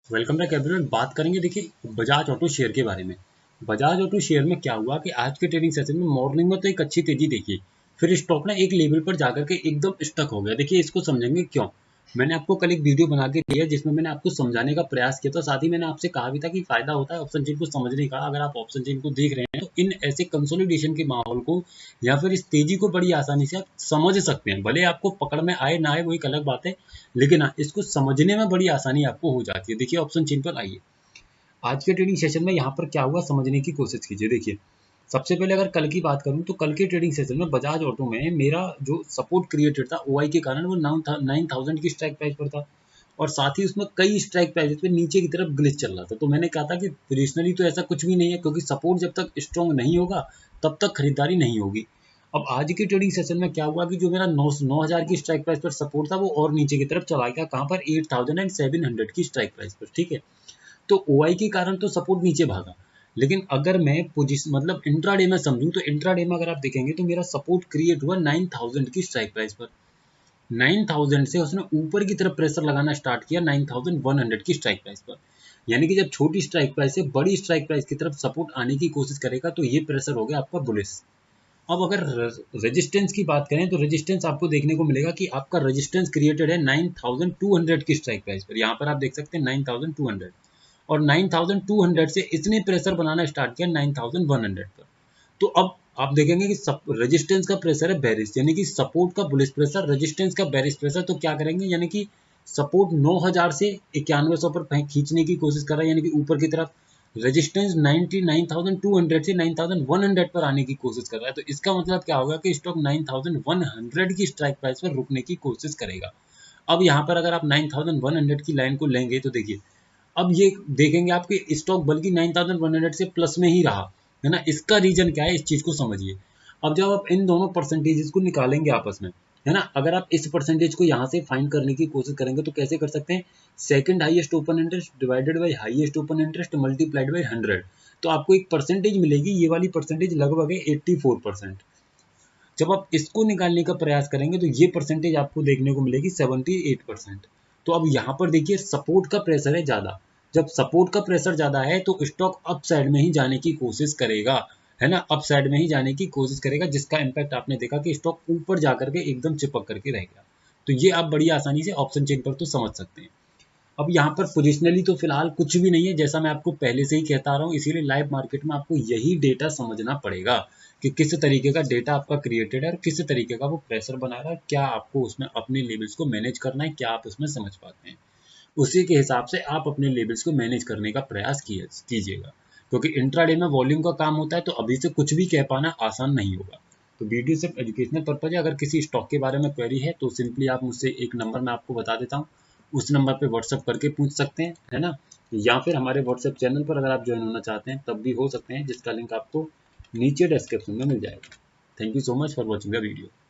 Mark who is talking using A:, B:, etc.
A: Welcome back everyone. बात करेंगे देखिए बजाज ऑटो शेयर के बारे में। बजाज ऑटो शेयर में क्या हुआ कि आज के ट्रेडिंग सेशन में मॉर्निंग में तो एक अच्छी तेजी देखी, फिर स्टॉक ना एक लेवल पर जाकर के एकदम स्टक हो गया। देखिए इसको समझेंगे क्यों। मैंने आपको कल एक वीडियो बना के दिया जिसमें मैंने आपको समझाने का प्रयास किया था, साथ ही मैंने आपसे कहा भी था कि फायदा होता है ऑप्शन चेन को समझने का। अगर आप ऑप्शन चेन को देख रहे हैं तो इन ऐसे कंसोलिडेशन के माहौल को या फिर इस तेजी को बड़ी आसानी से आप समझ सकते हैं। भले आपको पकड़ में आए ना आए वो एक अलग बात है, लेकिन हाँ इसको समझने में बड़ी आसानी आपको हो जाती है। देखिए ऑप्शन चेन पर आइए, आज के ट्रेडिंग सेशन में यहाँ पर क्या हुआ समझने की कोशिश कीजिए। देखिए सबसे पहले अगर कल की बात करूँ तो कल के ट्रेडिंग सेशन में बजाज ऑटो में मेरा जो सपोर्ट क्रिएटेड था ओआई के कारण वो 9,000 की स्ट्राइक प्राइस पर था, और साथ ही उसमें कई स्ट्राइक प्राइस पे नीचे की तरफ ग्लिच चल रहा था। तो मैंने कहा था कि पोजिशनली तो ऐसा कुछ भी नहीं है, क्योंकि सपोर्ट जब तक स्ट्रॉन्ग नहीं होगा तब तक खरीदारी नहीं होगी। अब आज की ट्रेडिंग सेशन में क्या हुआ कि जो मेरा 9,000 की स्ट्राइक प्राइस पर सपोर्ट था वो और नीचे की तरफ चला गया, कहाँ पर 8,700 की स्ट्राइक प्राइस पर। ठीक है, तो ओआई के कारण तो सपोर्ट नीचे भागा, लेकिन अगर मैं पोजीशन मतलब इंट्राडे में समझूं तो इंट्राडे में अगर आप देखेंगे तो मेरा सपोर्ट क्रिएट हुआ 9,000 की स्ट्राइक प्राइस पर। 9,000 से उसने ऊपर की तरफ प्रेशर लगाना स्टार्ट किया 9,100 की स्ट्राइक प्राइस पर। यानी कि जब छोटी स्ट्राइक प्राइस से बड़ी स्ट्राइक प्राइस की तरफ सपोर्ट आने की कोशिश करेगा तो ये प्रेशर हो गया आपका बुलिश। अब अगर रेजिस्टेंस की बात करें तो रेजिस्टेंस आपको देखने को मिलेगा कि आपका रेजिस्टेंस क्रिएटेड है 9,200 की स्ट्राइक प्राइस पर। यहाँ पर आप देख सकते हैं 9,200, और 9,200 से इसने प्रेशर बनाना स्टार्ट किया 9,100 पर। तो अब आप देखेंगे कि रेजिस्टेंस का प्रेशर है बेरिश, यानी कि सपोर्ट का बुलिश प्रेशर, रेजिस्टेंस का बेरिश प्रेशर। तो क्या करेंगे, यानी कि सपोर्ट 9,000 से 9100 पर खींचने की कोशिश कर रहा है, यानी कि ऊपर की तरफ। रेजिस्टेंस 9,200 से 9,100 पर आने की कोशिश कर रहा है। तो इसका मतलब क्या होगा कि स्टॉक 9,100 की स्ट्राइक प्राइस पर रुकने की कोशिश करेगा। अब यहाँ पर अगर आप 9,100 की लाइन को लेंगे तो देखिए अब ये देखेंगे आपके स्टॉक बल्कि 9,100 से प्लस में ही रहा है ना। इसका रीजन क्या है, इस चीज को समझिए। अब जब आप इन दोनों परसेंटेजेस को निकालेंगे आपस में, है ना, अगर आप इस परसेंटेज को यहाँ से फाइंड करने की कोशिश करेंगे तो कैसे कर सकते हैं, second highest open interest divided by highest open interest multiplied by 100, तो आपको एक परसेंटेज मिलेगी। ये वाली परसेंटेज लगभग है 84%। जब आप इसको निकालने का प्रयास करेंगे तो ये परसेंटेज आपको देखने को मिलेगी 78%। तो अब यहाँ पर देखिए सपोर्ट का प्रेशर है ज़्यादा। जब सपोर्ट का प्रेशर ज़्यादा है तो स्टॉक अप साइड में ही जाने की कोशिश करेगा, है ना, अप साइड में ही जाने की कोशिश करेगा, जिसका इम्पैक्ट आपने देखा कि स्टॉक ऊपर जा करके एकदम चिपक करके रह गया। तो ये आप बड़ी आसानी से ऑप्शन चेन पर तो समझ सकते हैं। अब यहाँ पर पोजिशनली तो फिलहाल कुछ भी नहीं है, जैसा मैं आपको पहले से ही कहता रहा हूँ, इसीलिए लाइव मार्केट में आपको यही डेटा समझना पड़ेगा कि किस तरीके का डेटा आपका क्रिएटेड है और किस तरीके का वो प्रेशर बना रहा है, क्या आपको उसमें अपने लेवल्स को मैनेज करना है, क्या आप उसमें समझ पाते हैं। उसी के हिसाब से आप अपने लेवल्स को मैनेज करने का प्रयास कीजिएगा, क्योंकि इंट्राडे में वॉल्यूम का काम होता है, तो अभी से कुछ भी कह पाना आसान नहीं होगा। तो वीडियो सिर्फ एजुकेशनल पर्पज है। अगर किसी स्टॉक के बारे में क्वेरी है तो सिंपली आप मुझसे एक नंबर मैं आपको बता देता हूँ, उस नंबर पे व्हाट्सअप करके पूछ सकते हैं, है ना। या फिर हमारे व्हाट्सएप चैनल पर अगर आप ज्वाइन होना चाहते हैं तब भी हो सकते हैं, जिसका लिंक आपको नीचे डिस्क्रिप्शन में मिल जाएगा। Thank you so much for watching the video.